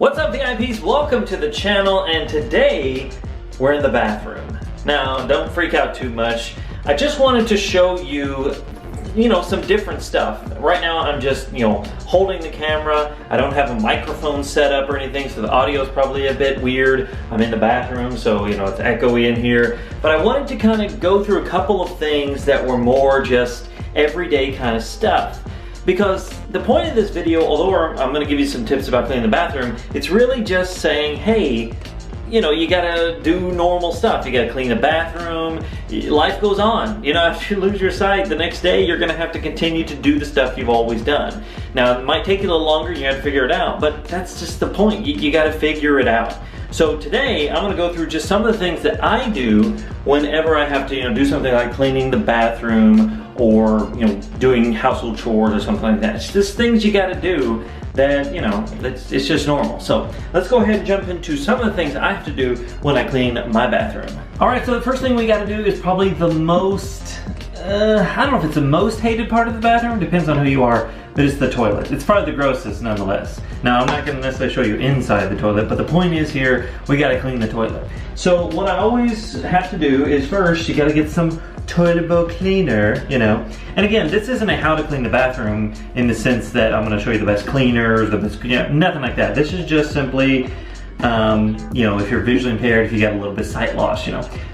What's up, VIPs? Welcome to the channel, and today we're in the bathroom. Now, don't freak out too much. I just wanted to show you, some different stuff. Right now, I'm just, holding the camera. I don't have a microphone set up or anything, so the audio is probably a bit weird. I'm in the bathroom, so, it's echoey in here. But I wanted to kind of go through a couple of things that were more just everyday kind of stuff. Because the point of this video, although I'm going to give you some tips about cleaning the bathroom, it's really just saying, hey, you gotta do normal stuff. You gotta clean the bathroom. Life goes on. After you lose your sight, the next day you're gonna have to continue to do the stuff you've always done. Now, it might take you a little longer, you have to figure it out, but that's just the point. You gotta figure it out. So today, I'm gonna go through just some of the things that I do whenever I have to, do something like cleaning the bathroom or, doing household chores or something like that. It's just things you gotta do that, it's just normal. So let's go ahead and jump into some of the things I have to do when I clean my bathroom. All right, so the first thing we gotta do is probably the most, I don't know if it's the most hated part of the bathroom, depends on who you are, but it's the toilet. It's probably the grossest nonetheless. Now, I'm not gonna necessarily show you inside the toilet, but the point is here, we gotta clean the toilet. So what I always have to do is first, you gotta get some toilet bowl cleaner, And again, this isn't a how to clean the bathroom in the sense that I'm gonna show you the best cleaners, the best, nothing like that. This is just simply, if you're visually impaired, if you got a little bit of sight loss,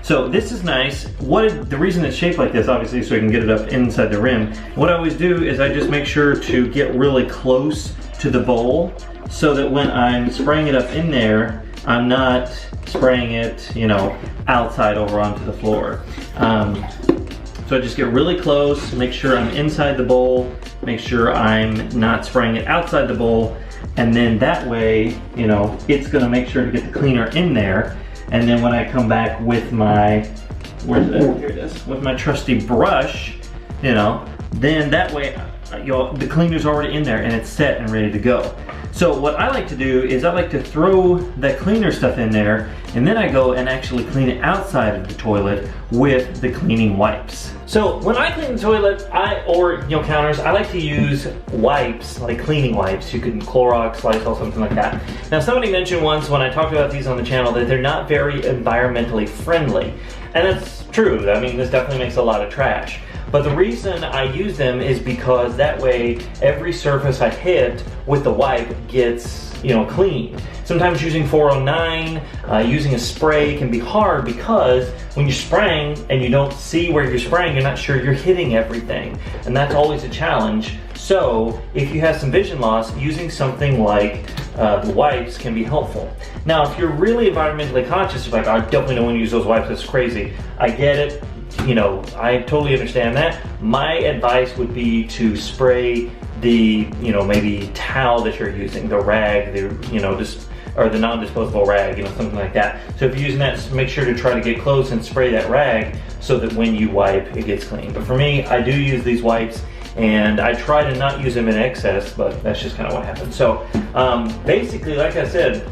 So this is nice. The reason it's shaped like this, obviously, so you can get it up inside the rim. What I always do is I just make sure to get really close to the bowl so that when I'm spraying it up in there, I'm not spraying it, outside over onto the floor. So I just get really close, make sure I'm inside the bowl, make sure I'm not spraying it outside the bowl, and then that way, it's gonna make sure to get the cleaner in there. And then when I come back with my, here it is, with my trusty brush, then that way, the cleaner's already in there and it's set and ready to go. So what I like to do is I like to throw that cleaner stuff in there, and then I go and actually clean it outside of the toilet with the cleaning wipes. So when I clean the toilet, or counters, I like to use wipes, like cleaning wipes. You can Clorox, Lysol, something like that. Now, somebody mentioned once when I talked about these on the channel that they're not very environmentally friendly. And that's true. I mean, this definitely makes a lot of trash. But the reason I use them is because that way every surface I hit with the wipe gets, clean. Sometimes using 409, using a spray can be hard because when you're spraying and you don't see where you're spraying, you're not sure you're hitting everything. And that's always a challenge. So if you have some vision loss, using something like the wipes can be helpful. Now, if you're really environmentally conscious, you're like, I definitely don't want to use those wipes, that's crazy. I get it. I totally understand that. My advice would be to spray the, maybe towel that you're using, the rag, or the non-disposable rag, something like that. So if you're using that, make sure to try to get close and spray that rag so that when you wipe, it gets clean. But for me, I do use these wipes, and I try to not use them in excess, but that's just kind of what happens. So basically, like I said,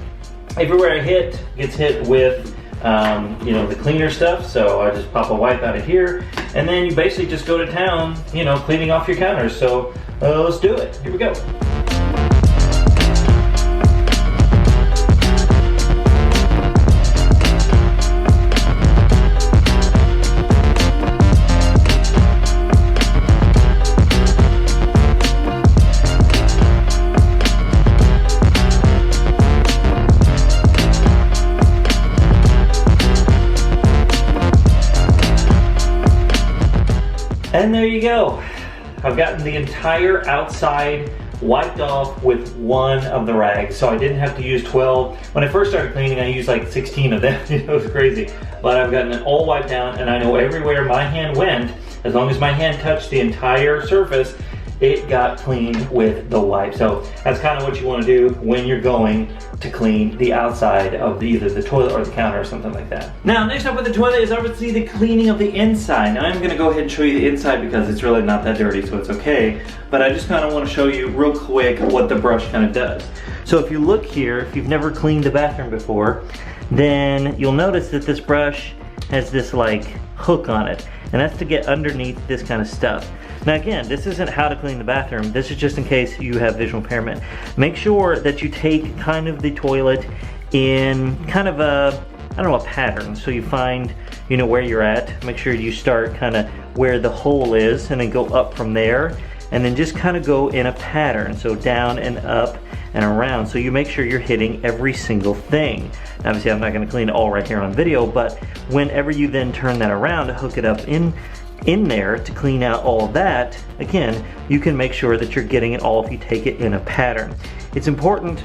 everywhere I hit gets hit with the cleaner stuff. So I just pop a wipe out of here, and then you basically just go to town, cleaning off your counters. So let's do it. Here we go. And there you go. I've gotten the entire outside wiped off with one of the rags, so I didn't have to use 12. When I first started cleaning, I used like 16 of them. It was crazy. But I've gotten it all wiped down, and I know everywhere my hand went, as long as my hand touched the entire surface, it got cleaned with the wipe. So that's kind of what you want to do when you're going to clean the outside of either the toilet or the counter or something like that. Now, next up with the toilet is obviously the cleaning of the inside. Now, I'm going to go ahead and show you the inside because it's really not that dirty, so it's okay. But I just kind of want to show you real quick what the brush kind of does. So if you look here, if you've never cleaned the bathroom before, then you'll notice that this brush has this like hook on it, and that's to get underneath this kind of stuff. Now again, this isn't how to clean the bathroom. This is just in case you have visual impairment. Make sure that you take kind of the toilet in kind of a, I don't know, a pattern. So you find, you know, where you're at. Make sure you start kind of where the hole is and then go up from there. And then just kind of go in a pattern. So down and up and around. So you make sure you're hitting every single thing. Obviously I'm not going to clean it all right here on video, but whenever you then turn that around to hook it up in there to clean out all of that, again, you can make sure that you're getting it all if you take it in a pattern. It's important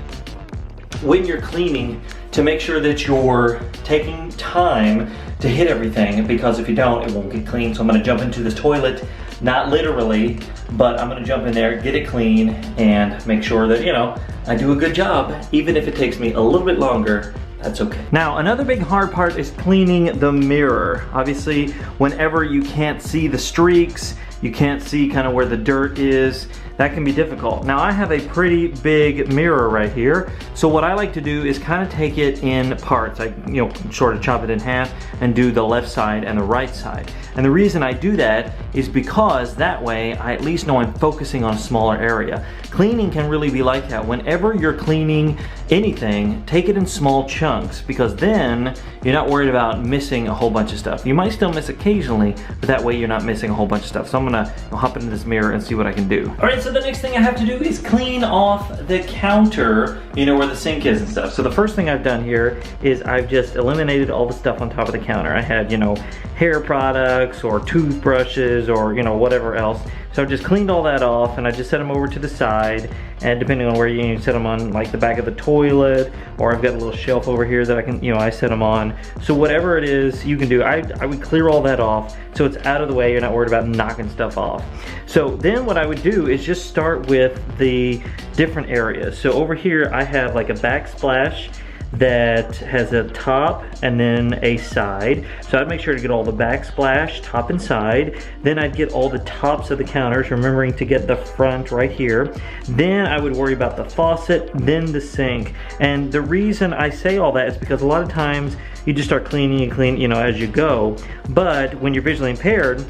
when you're cleaning to make sure that you're taking time to hit everything, because if you don't, it won't get clean. So I'm gonna jump into the toilet, not literally, but I'm gonna jump in there, get it clean, and make sure that, you know, I do a good job. Even if it takes me a little bit longer, that's okay. Now, another big hard part is cleaning the mirror. Obviously, whenever you can't see the streaks, you can't see kind of where the dirt is, that can be difficult. Now, I have a pretty big mirror right here, so what I like to do is kind of take it in parts. I, you know, sort of chop it in half and do the left side and the right side. And the reason I do that is because that way I at least know I'm focusing on a smaller area. Cleaning can really be like that. Whenever you're cleaning anything, take it in small chunks, because then you're not worried about missing a whole bunch of stuff. You might still miss occasionally, but that way you're not missing a whole bunch of stuff. So I'm gonna hop into this mirror and see what I can do. All right, so the next thing I have to do is clean off the counter, you know, where the sink is and stuff. So the first thing I've done here is I've just eliminated all the stuff on top of the counter. I had, you know, hair products or toothbrushes or, you know, whatever else. So I just cleaned all that off and I just set them over to the side, and depending on where you set them on, like the back of the toilet, or I've got a little shelf over here that I can, you know, I set them on. So whatever it is you can do, I would clear all that off so it's out of the way, you're not worried about knocking stuff off. So then what I would do is just start with the different areas. So over here I have like a backsplash that has a top and then a side. So I'd make sure to get all the backsplash, top and side. Then I'd get all the tops of the counters, remembering to get the front right here. Then I would worry about the faucet, then the sink. And the reason I say all that is because a lot of times you just start cleaning and clean, you know, as you go. But when you're visually impaired,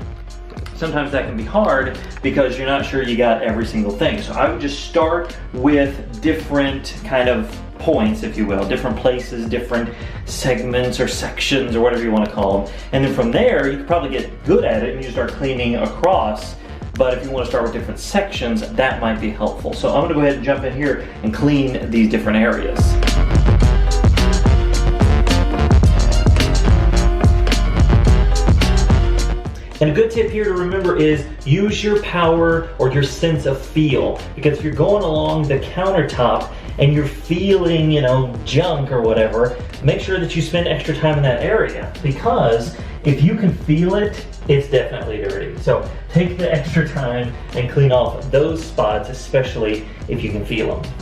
sometimes that can be hard because you're not sure you got every single thing. So I would just start with different kind of points, if you will, different places, different segments or sections or whatever you want to call them. And then from there, you can probably get good at it and you start cleaning across. But if you want to start with different sections, that might be helpful. So I'm going to go ahead and jump in here and clean these different areas. And a good tip here to remember is use your power or your sense of feel. Because if you're going along the countertop and you're feeling, you know, junk or whatever, make sure that you spend extra time in that area. Because if you can feel it, it's definitely dirty. So take the extra time and clean off those spots, especially if you can feel them.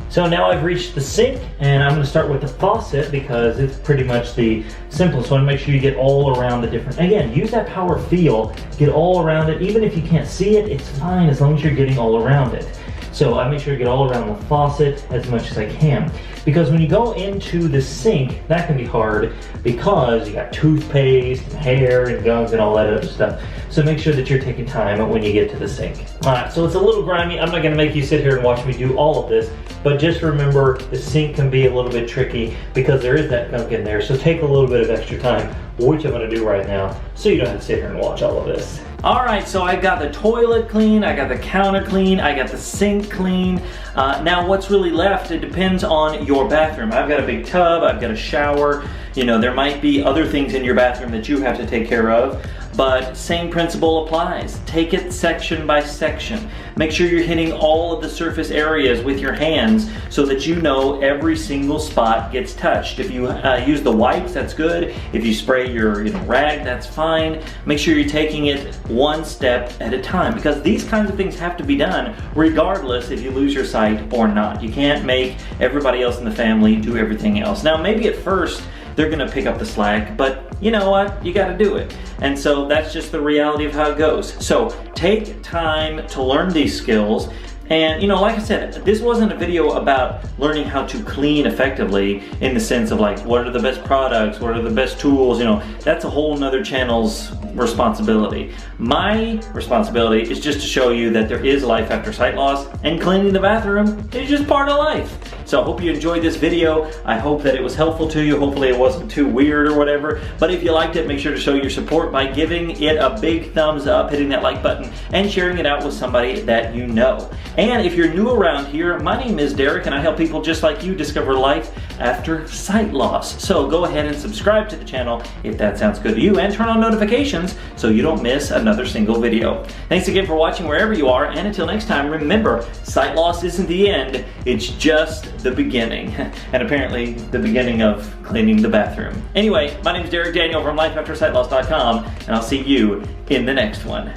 So now I've reached the sink, and I'm gonna start with the faucet because it's pretty much the simplest one. Make sure you get all around the different, again, use that power feel, get all around it. Even if you can't see it, it's fine as long as you're getting all around it. So I make sure to get all around the faucet as much as I can. Because when you go into the sink, that can be hard because you got toothpaste and hair and gunk and all that other stuff. So make sure that you're taking time when you get to the sink. All right, so it's a little grimy. I'm not gonna make you sit here and watch me do all of this, but just remember the sink can be a little bit tricky because there is that gunk in there. So take a little bit of extra time, which I'm gonna do right now, so you don't have to sit here and watch all of this. All right, so I got the toilet clean, I got the counter clean, I got the sink clean. Now what's really left, it depends on your bathroom. I've got a big tub, I've got a shower. You know, there might be other things in your bathroom that you have to take care of, but same principle applies. Take it section by section. Make sure you're hitting all of the surface areas with your hands so that you know every single spot gets touched. If you use the wipes, that's good. If you spray your rag, that's fine. Make sure you're taking it one step at a time, because these kinds of things have to be done regardless if you lose your sight or not. You can't make everybody else in the family do everything else. Now, maybe at first, they're gonna pick up the slack, but you know what? You gotta do it. And so that's just the reality of how it goes. So take time to learn these skills. And you know, like I said, this wasn't a video about learning how to clean effectively in the sense of like, what are the best products, what are the best tools, you know, that's a whole nother channel's responsibility. My responsibility is just to show you that there is life after sight loss, and cleaning the bathroom is just part of life. So I hope you enjoyed this video. I hope that it was helpful to you. Hopefully it wasn't too weird or whatever. But if you liked it, make sure to show your support by giving it a big thumbs up, hitting that like button, and sharing it out with somebody that you know. And if you're new around here, my name is Derek, and I help people just like you discover life after sight loss. So go ahead and subscribe to the channel if that sounds good to you, and turn on notifications so you don't miss another single video. Thanks again for watching wherever you are, and until next time, remember, sight loss isn't the end, it's just the beginning. And apparently the beginning of cleaning the bathroom. Anyway, my name is Derek Daniel from LifeAfterSightLoss.com, and I'll see you in the next one.